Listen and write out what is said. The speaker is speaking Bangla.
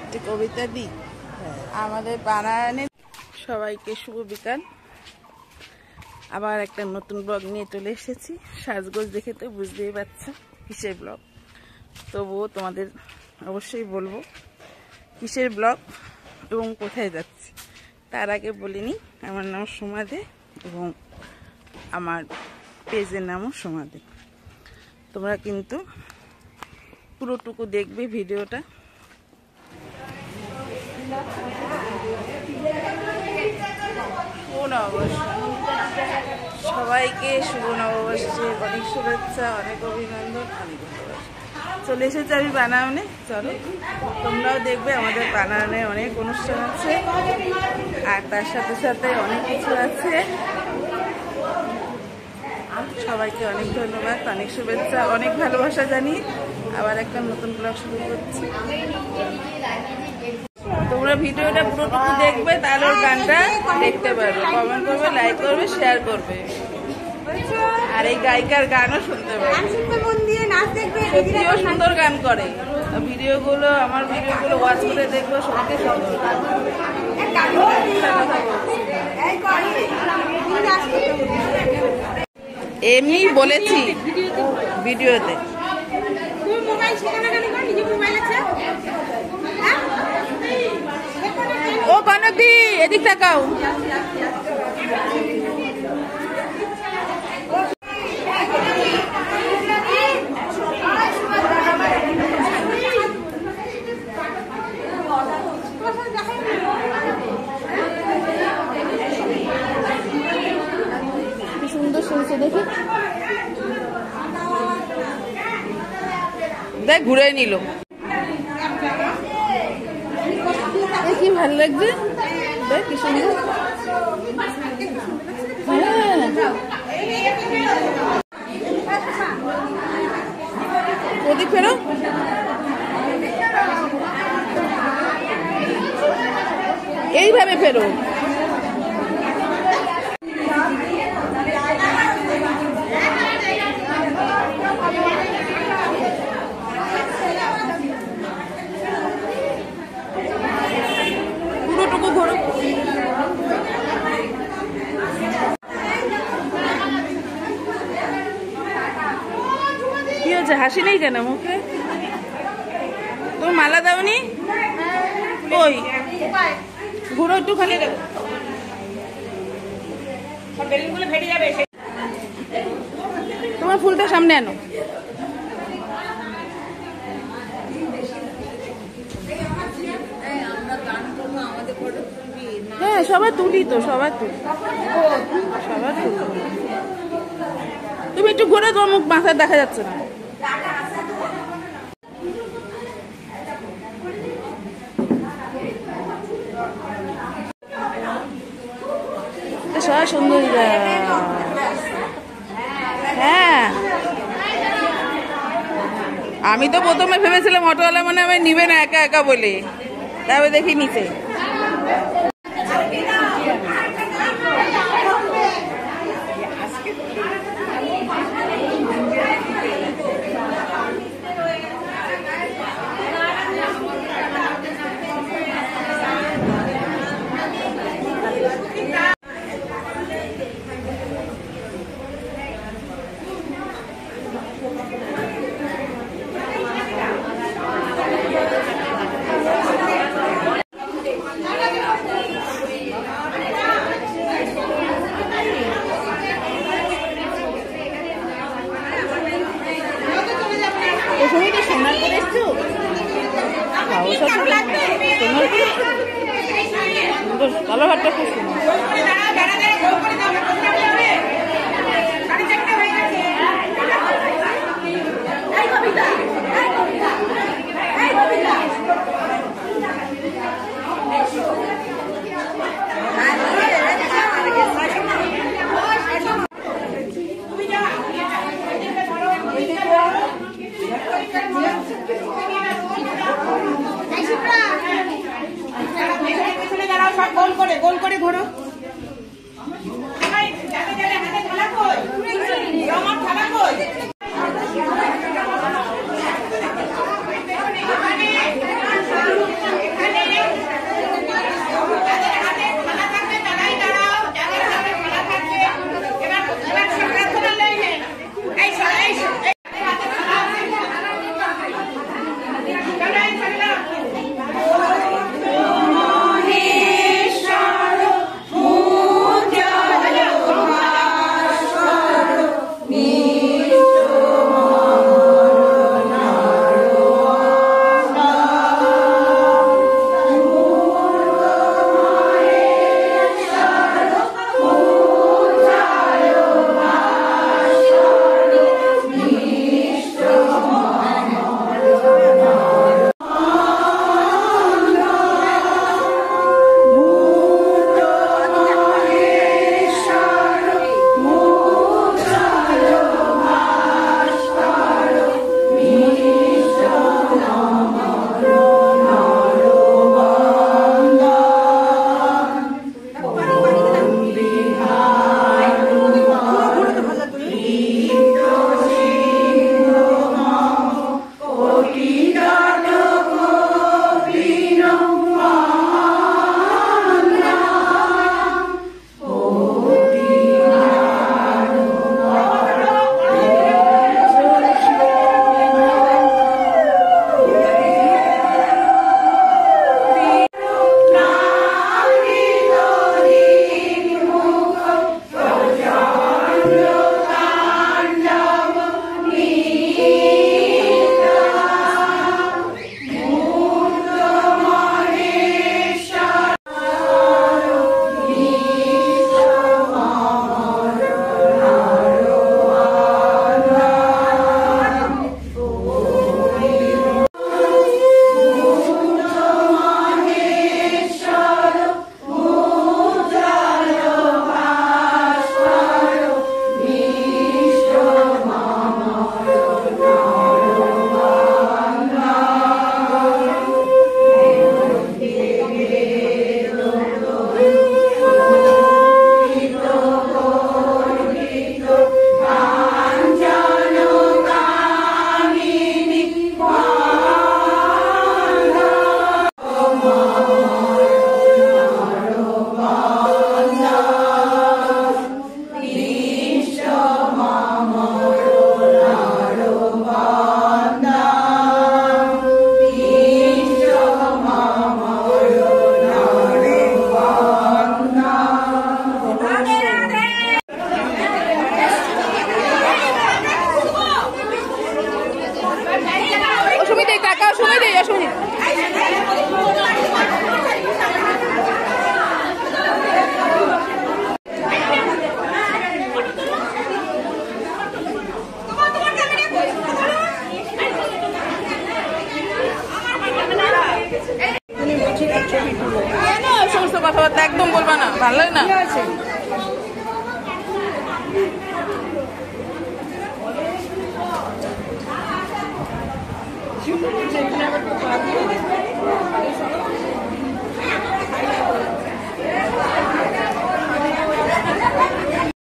একটি কবিতা দিই। আমাদের বানানে সবাইকে শুভ বিকাল। আবার একটা নতুন ব্লগ নিয়ে চলে এসেছি। সাজগোজ দেখে তো বুঝতেই পারছো কিসের ব্লগ, তবুও তোমাদের অবশ্যই বলবো কিসের ব্লগ এবং কোথায় যাচ্ছি। তার আগে বলিনি, আমার নাম সোমা দে এবং আমার পেজের নামও সোমা দে। তোমরা কিন্তু পুরোটুকু দেখবে ভিডিওটা। সবাইকে শুভ নববর্ষের অনেক শুভেচ্ছা, অনেক অভিনন্দন, অনেক ভালোবাসা। চলে এসেছে আমি বানাওনে। চলো তোমরাও দেখবে, আমাদের বানাওনে অনেক অনুষ্ঠান আছে আর তার সাথে সাথে অনেক কিছু আছে। সবাইকে অনেক ধন্যবাদ, অনেক শুভেচ্ছা, অনেক ভালোবাসা জানিয়ে আবার একটা নতুন ব্লগ শুরু করছি। তোমরা ভিডিওটা পুরোটুকু দেখবে, তাহলে ওর গানটা দেখতে পারবে, কমেন্ট করবে, লাইক করবে, শেয়ার করবে আর এই গায়িকার গানও শুনতে পারবে। সত্যিও সুন্দর গান করে। ভিডিওগুলো, আমার ভিডিওগুলো ওয়াচ করে দেখবো, সত্যি সুন্দর গান। এমনি বলেছি ভিডিওতে। ও বানবী, এদিক তাকাও। সুন্দর শুনছে দেখি, দেখ ঘুরে নিল, কি ভালো লাগছে, দেখ কি সুন্দর। ওদিক ফেরো, এইভাবে ফেরো। পুরোটুকু ঘোরো। কি হচ্ছে, হাসি নেই কেন মুখে? তুমি মালা দাওনি? ওই ঘুরো একটুখানি, তোমার ফুলটা সামনে আনো। হ্যাঁ সবাই তুলি তো, সবাই তুলি, সবাই তুলি। তুমি একটু ঘুরে, তোমার মুখ মাথা দেখা যাচ্ছে না। সবাই সুন্দর। হ্যাঁ আমি তো প্রথমে ভেবেছিলাম অটোওয়ালা মনে হয় নিবে না একা একা বলে, তবে দেখি নিচে। কালোঘাটটা খুব গোল করে ঘোরো। কথাবার্তা একদম বলবা না, ভালো লাগে না।